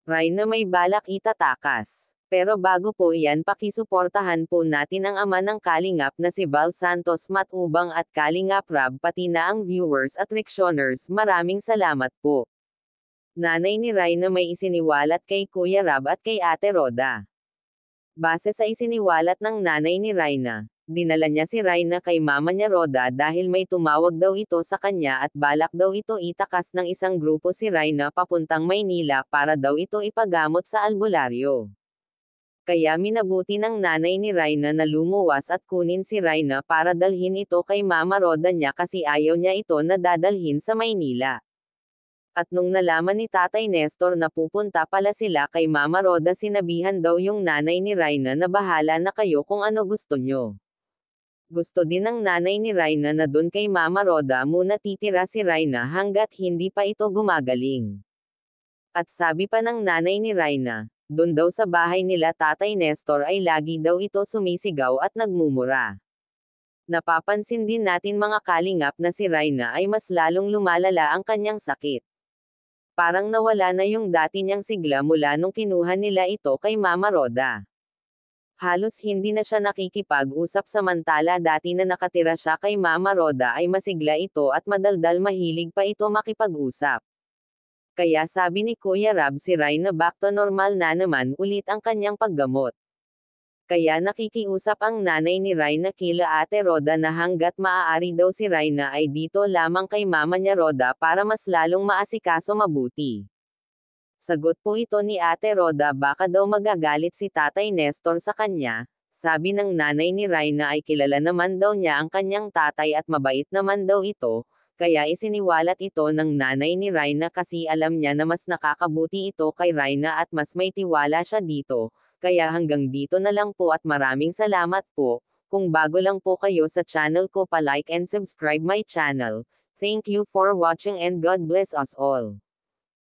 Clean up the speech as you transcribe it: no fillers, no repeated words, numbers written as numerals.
Raina may balak itatakas. Pero bago po iyan, pakisuportahan po natin ang ama ng Kalingap na si Val Santos Matubang at Kalingap Rab pati na ang viewers at Rexioners. Maraming salamat po. Nanay ni Raina may isiniwalat kay Kuya Rab at kay Ate Roda. Base sa isiniwalat ng nanay ni Raina, dinala niya si Raina kay mama niya Roda dahil may tumawag daw ito sa kanya at balak daw ito itakas ng isang grupo si Raina papuntang Maynila para daw ito ipagamot sa albularyo. Kaya minabuti ng nanay ni Raina na lumuwas at kunin si Raina para dalhin ito kay Mama Roda niya kasi ayaw niya ito na dadalhin sa Maynila. At nung nalaman ni Tatay Nestor na pupunta pala sila kay Mama Roda, sinabihan daw yung nanay ni Raina na bahala na kayo kung ano gusto nyo. Gusto din ng nanay ni Raina na dun kay Mama Roda muna titira si Raina hanggat hindi pa ito gumagaling. At sabi pa ng nanay ni Raina, dun daw sa bahay nila Tatay Nestor ay lagi daw ito sumisigaw at nagmumura. Napapansin din natin mga kalingap na si Raina ay mas lalong lumalala ang kanyang sakit. Parang nawala na yung dati niyang sigla mula nung kinuha nila ito kay Mama Roda. Halos hindi na siya nakikipag-usap samantala dati na nakatira siya kay Mama Roda ay masigla ito at madaldal, mahilig pa ito makipag-usap. Kaya sabi ni Kuya Rab, si Raina back to normal na naman ulit ang kanyang paggamot. Kaya nakikiusap ang nanay ni Raina kila Ate Roda na hanggat maaari daw si Raina ay dito lamang kay mama niya Roda para mas lalong maasikaso mabuti. Sagot po ito ni Ate Roda, baka daw magagalit si Tatay Nestor sa kanya. Sabi ng nanay ni Raina ay kilala naman daw niya ang kanyang tatay at mabait naman daw ito. Kaya isiniwalat ito ng nanay ni Raina kasi alam niya na mas nakakabuti ito kay Raina at mas may tiwala siya dito. Kaya hanggang dito na lang po at maraming salamat po. Kung bago lang po kayo sa channel ko, pa-like and subscribe my channel. Thank you for watching and God bless us all.